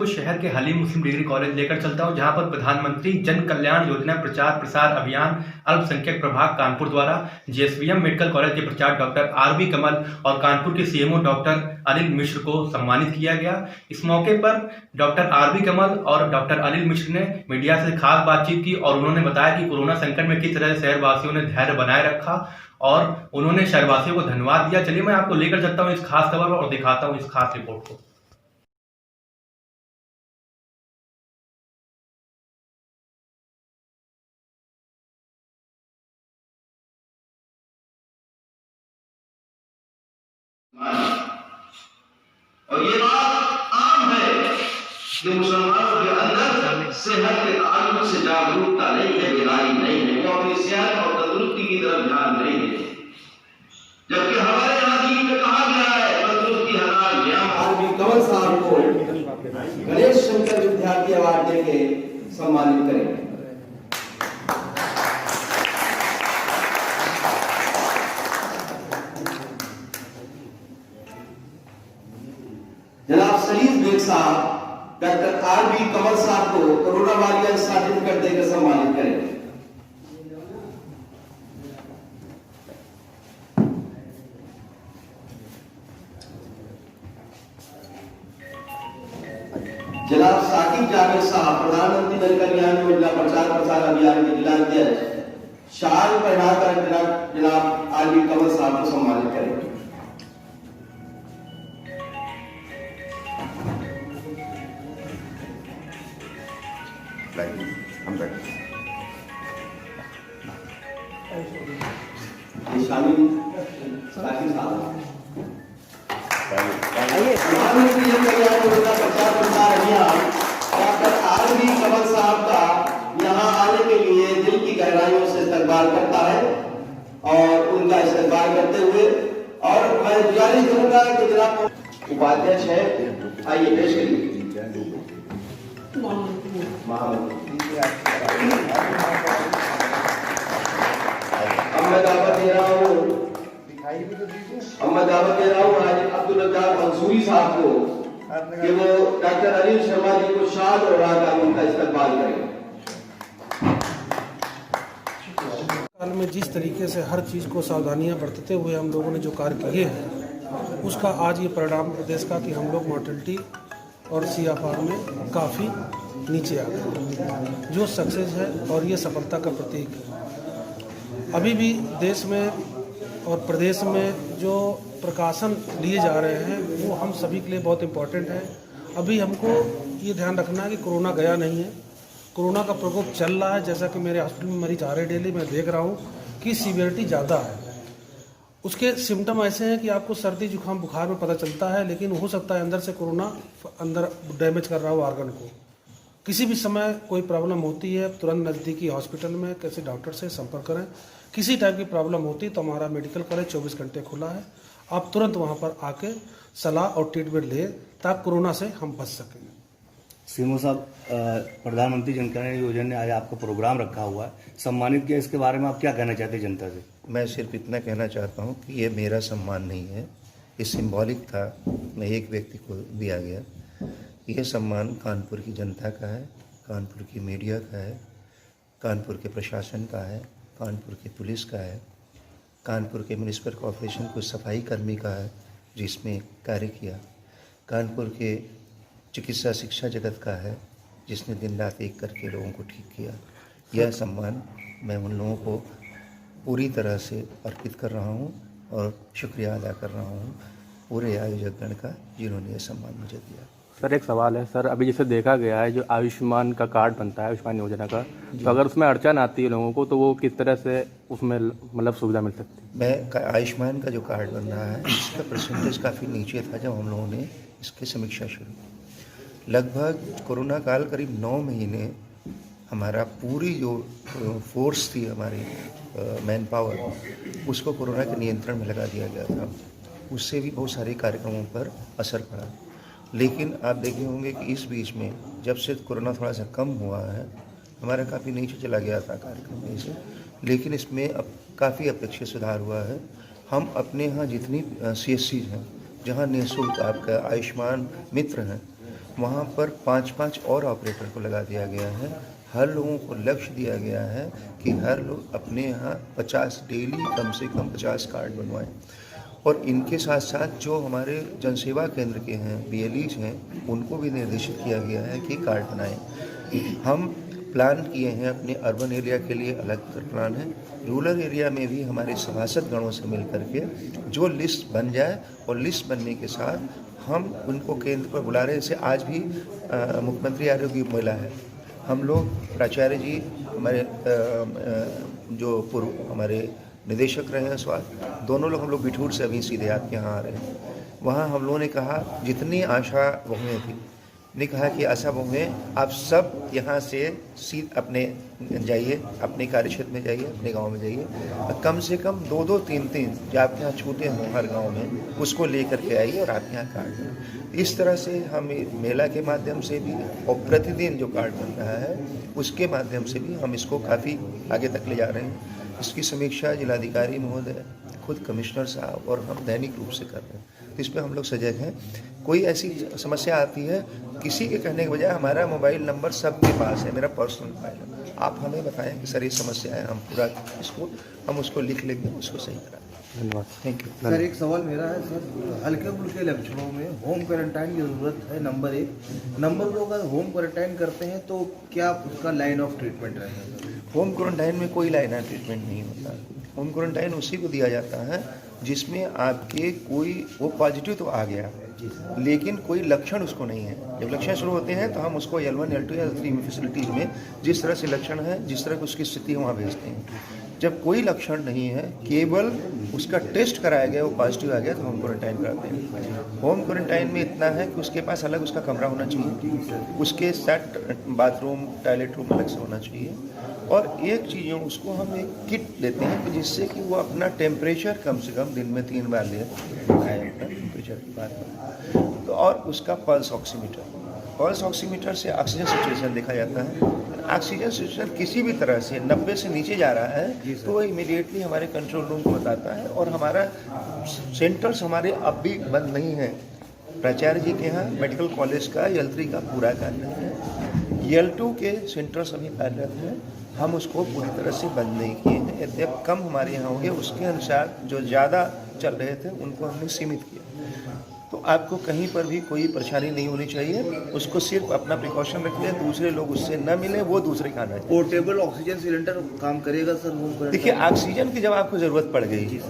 आपको शहर के हलीम मुस्लिम डिग्री कॉलेज लेकर चलता हूं, जहां पर प्रधानमंत्री जन कल्याण योजना प्रचार प्रसार अभियान अल्पसंख्यक प्रभाग कानपुर द्वारा जेएसवीएम मेडिकल कॉलेज के प्रचारक डॉक्टर आरबी कमल और कानपुर के सीएमओ डॉक्टर अनिल मिश्र को सम्मानित किया गया। इस मौके पर डॉक्टर आरबी कमल और डॉक्टर अनिल मिश्र ने मीडिया से खास बातचीत की और उन्होंने बताया कि कोरोना संकट में किस तरह शहरवासियों ने धैर्य बनाए रखा और उन्होंने शहरवासियों को धन्यवाद दिया। चलिए मैं आपको लेकर चलता हूँ इस खास खबर और दिखाता हूँ इस खास रिपोर्ट को। और ये बात आम है कि मुसलमानों के अंदर सेहत के ताल्लुक से जागरूकता नहीं है, बेदारी नहीं है, वो अपनी सेहत और तंदुरुस्ती की तरफ ध्यान नहीं है। जबकि हमारे यहाँ दीन में कहा गया है तंदुरुस्ती हलाल नियम। आरबी कमल साहब को गणेश शंकर विद्यार्थी अवार्ड देके सम्मानित करेंगे। जनाब सलीम बेग साहब डॉक्टर आरबी कमल साहब को कोरोना वॉरियर सर्टिफिकेट देकर सम्मानित करेंगे। जनाब साकिब जावेद साहब प्रधानमंत्री जन कल्याण योजना प्रचार प्रसार अभियान के जिला अध्यक्ष शाल पहनाकर जनाब आरबी कमल साहब को सम्मानित करेंगे। शामिल साकिब साहब प्रधानमंत्री जन कल्याण योजना प्रचार प्रसार अभियान डॉक्टर आरबी कमल साहब का यहाँ आने के लिए दिल की गहराइयों से इस्तकबाल करता है और उनका इस्तकबाल करते हुए और मैं गुजारिश करूंगा कि जनाब उपाध्यक्ष है, आइए पेश करिए। मैं दावत दे रहा हूँ आज अब्दुल रज़ाक मंसूरी साहब को कि वो डॉक्टर अनिल शर्मा जी को शाल और राग उनका इस्तकबाल करें। काल में जिस तरीके से हर चीज़ को सावधानियां बरतते हुए हम लोगों ने जो कार्य किए हैं उसका आज ये परिणाम प्रदेश का कि हम लोग मॉर्टेलिटी और CFR में काफ़ी नीचे आ गए, जो सक्सेस है और ये सफलता का प्रतीक है। अभी भी देश में और प्रदेश में जो प्रकाशन लिए जा रहे हैं वो हम सभी के लिए बहुत इम्पोर्टेंट है। अभी हमको ये ध्यान रखना है कि कोरोना गया नहीं है, कोरोना का प्रकोप चल रहा है। जैसा कि मेरे हॉस्पिटल में मरीज आ रहे डेली, मैं देख रहा हूँ कि सीवियरिटी ज़्यादा है। उसके सिम्टम ऐसे हैं कि आपको सर्दी जुकाम बुखार में पता चलता है, लेकिन हो सकता है अंदर से कोरोना अंदर डैमेज कर रहा हो ऑर्गन को। किसी भी समय कोई प्रॉब्लम होती है तुरंत नज़दीकी हॉस्पिटल में किसी डॉक्टर से संपर्क करें। किसी टाइप की प्रॉब्लम होती तो हमारा मेडिकल कॉलेज 24 घंटे खुला है, आप तुरंत वहाँ पर आके सलाह और ट्रीटमेंट लें ताकि कोरोना से हम बच सकें। सीएमओ साहब, प्रधानमंत्री जन कल्याण योजना ने आज आपका प्रोग्राम रखा हुआ है, सम्मानित किया, इसके बारे में आप क्या कहना चाहते हैं जनता से? मैं सिर्फ इतना कहना चाहता हूँ कि ये मेरा सम्मान नहीं है, ये सिंबॉलिक था, मैं एक व्यक्ति को दिया गया। यह सम्मान कानपुर की जनता का है, कानपुर की मीडिया का है, कानपुर के प्रशासन का है, कानपुर की पुलिस का है, कानपुर के म्युनिसिपल कॉर्पोरेशन को सफाई कर्मी का है जिसमें कार्य किया, कानपुर के चिकित्सा शिक्षा जगत का है जिसने दिन रात एक करके लोगों को ठीक किया। यह सम्मान मैं उन लोगों को पूरी तरह से अर्पित कर रहा हूं और शुक्रिया अदा कर रहा हूं पूरे आयोजकगण का जिन्होंने यह सम्मान मुझे दिया। सर एक सवाल है सर, अभी जैसे देखा गया है जो आयुष्मान का कार्ड बनता है, आयुष्मान योजना का, तो अगर उसमें अड़चन आती है लोगों को तो वो किस तरह से उसमें मतलब सुविधा मिल सकती है? मैं आयुष्मान का जो कार्ड बन रहा है इसका परसेंटेज काफ़ी नीचे था जब हम लोगों ने इसकी समीक्षा शुरू की। लगभग कोरोना काल करीब 9 महीने हमारा पूरी जो फोर्स थी हमारी मैन पावर उसको कोरोना के नियंत्रण में लगा दिया गया था। उससे भी बहुत सारे कार्यक्रमों पर असर पड़ा। लेकिन आप देखे होंगे कि इस बीच में जब से कोरोना थोड़ा सा कम हुआ है हमारा काफ़ी नीचे चला गया था कार्यक्रम में से, लेकिन इसमें अब काफ़ी अपेक्षित सुधार हुआ है। हम अपने यहाँ जितनी CSCs हैं जहाँ निःशुल्क आपका आयुष्मान मित्र हैं वहाँ पर 5-5 और ऑपरेटर को लगा दिया गया है। हर लोगों को लक्ष्य दिया गया है कि हर लोग अपने यहाँ 50 डेली कम से कम 50 कार्ड बनवाएं। और इनके साथ साथ जो हमारे जनसेवा केंद्र के हैं, BLEs हैं, उनको भी निर्देशित किया गया है कि कार्ड बनाएं। हम प्लान किए हैं अपने अर्बन एरिया के लिए अलग प्लान है, रूरल एरिया में भी हमारे सभासद गणों से मिल करके जो लिस्ट बन जाए, और लिस्ट बनने के साथ हम उनको केंद्र पर बुला रहे हैं। जैसे आज भी मुख्यमंत्री आरोग्य मेला है, हम लोग प्राचार्य जी हमारे जो पूर्व हमारे निदेशक रहे हैं स्वास्थ्य, दोनों लोग हम लोग बिठूर से अभी सीधे आपके यहाँ आ रहे हैं। वहाँ हम लोगों ने कहा जितनी आशा बहुएँ थी, ने कहा कि आशा बहुएँ आप सब यहाँ से सीध अपने जाइए, अपने कार्यक्षेत्र में जाइए, अपने गांव में जाइए, कम से कम 2-2, 3-3 जो आपके यहाँ छूटे हों हर गांव में, उसको लेकर के आइए और आपके यहाँ कार्ड दें। इस तरह से हम मेला के माध्यम से भी और प्रतिदिन जो कार्ड बन रहा है उसके माध्यम से भी हम इसको काफ़ी आगे तक ले जा रहे हैं। इसकी समीक्षा जिलाधिकारी महोदय, खुद कमिश्नर साहब और हम दैनिक रूप से कर रहे हैं। तो इस पर हम लोग सजग हैं। कोई ऐसी समस्या आती है, किसी के कहने के बजाय हमारा मोबाइल नंबर सबके पास है, मेरा पर्सनल मोबाइल है, आप हमें बताएं कि सर ये समस्या है, हम पूरा इसको हम उसको लिख लेंगे, उसको सही करा देंगे। धन्यवाद। थैंक यू सर एक सवाल मेरा है सर, हल्के फुल्के लक्षणों में होम क्वारंटाइन की ज़रूरत है, नंबर 1। नंबर 2, अगर होम क्वारंटाइन करते हैं तो क्या उसका लाइन ऑफ ट्रीटमेंट रहेगा सर? होम क्वारंटाइन में कोई लाइन ऑफ ट्रीटमेंट नहीं होता। होम क्वारंटाइन उसी को दिया जाता है जिसमें आपके कोई वो पॉजिटिव तो आ गया लेकिन कोई लक्षण उसको नहीं है। जब लक्षण शुरू होते हैं तो हम उसको L1, L2 या L3 फैसिलिटीज़ में जिस तरह से लक्षण है, जिस तरह की उसकी स्थिति है, वहाँ भेजते हैं। जब कोई लक्षण नहीं है, केवल उसका टेस्ट कराया गया, वो पॉजिटिव आ गया, तो होम क्वारंटाइन कराते हैं। होम क्वारंटाइन में इतना है कि उसके पास अलग उसका कमरा होना चाहिए, उसके सेट बाथरूम, टॉयलेट रूम अलग से होना चाहिए, और एक चीज़ उसको हम एक किट देते हैं कि जिससे कि वो अपना टेम्परेचर कम से कम दिन में 3 बार ले टेम्परेचर की बात, तो और उसका पल्स ऑक्सीमीटर से ऑक्सीजन सिचुएशन देखा जाता है। ऑक्सीजन सिचुएशन किसी भी तरह से 90 से नीचे जा रहा है तो वो इमीडिएटली हमारे कंट्रोल रूम को बताता है। और हमारा सेंटर्स हमारे अब भी बंद नहीं है। प्राचार्य जी के यहाँ मेडिकल कॉलेज का L3 का पूरा कार्य है, L2 के सेंटर्स अभी कार्यरत हैं, हम उसको पूरी तरह से बंद नहीं किए हैं। यद्यप कम हमारे यहाँ होंगे, उसके अनुसार जो ज़्यादा चल रहे थे उनको हमने सीमित किया। तो आपको कहीं पर भी कोई परेशानी नहीं होनी चाहिए, उसको सिर्फ अपना प्रिकॉशन रखिए, दूसरे लोग उससे न मिले, वो दूसरे खाना चाहिए। पोर्टेबल ऑक्सीजन सिलेंडर काम करेगा सर होम क्वारंटाइन? देखिए, ऑक्सीजन की जब आपको ज़रूरत पड़ गई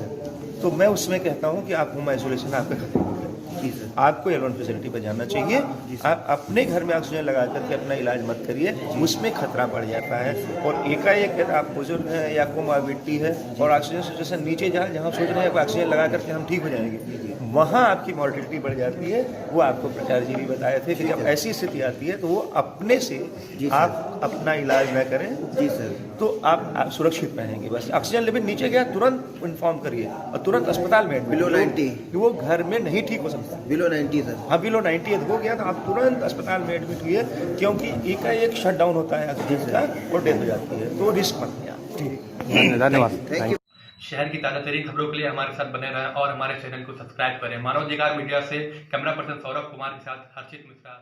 तो मैं उसमें कहता हूँ कि आप होम आइसोलेशन आपका खत्म हो गया, आपको L1 फैसिलिटी पर जाना चाहिए। आप अपने घर में ऑक्सीजन लगा करके अपना इलाज मत करिए, उसमें खतरा बढ़ जाता है। और एकाएक यदि आप बुजुर्ग हैं या कोमॉर्बिडिटी है और ऑक्सीजन सिचुएशन नीचे जाए, जहाँ सोच रहे हैं ऑक्सीजन लगा करके हम ठीक हो जाएंगे, वहाँ आपकी मॉर्टिलिटी बढ़ जाती है। वो आपको प्राचार्य जी भी बताए थे कि जब ऐसी स्थिति आती है तो वो अपने से आप अपना इलाज न करें जी सर, तो आप सुरक्षित रहेंगे। बस ऑक्सीजन लेवल नीचे गया, तुरंत इन्फॉर्म करिए और तुरंत अस्पताल में बिलो 90 वो घर में नहीं ठीक हो सकता। बिलो 90 सर, हाँ, बिलो 90 हो गया तो आप तुरंत अस्पताल में एडमिट हुए, क्योंकि एकाएक शट डाउन होता है ऑक्सीजन का और डेथ हो जाती है, तो रिस्क मत लिया। धन्यवाद। Thank you. शहर की ताज़ा तरीन खबरों के लिए हमारे साथ बने रहें और हमारे चैनल को सब्सक्राइब करें। मानव अधिकार मीडिया से कैमरा पर्सन सौरभ कुमार के साथ हर्षित मिश्रा।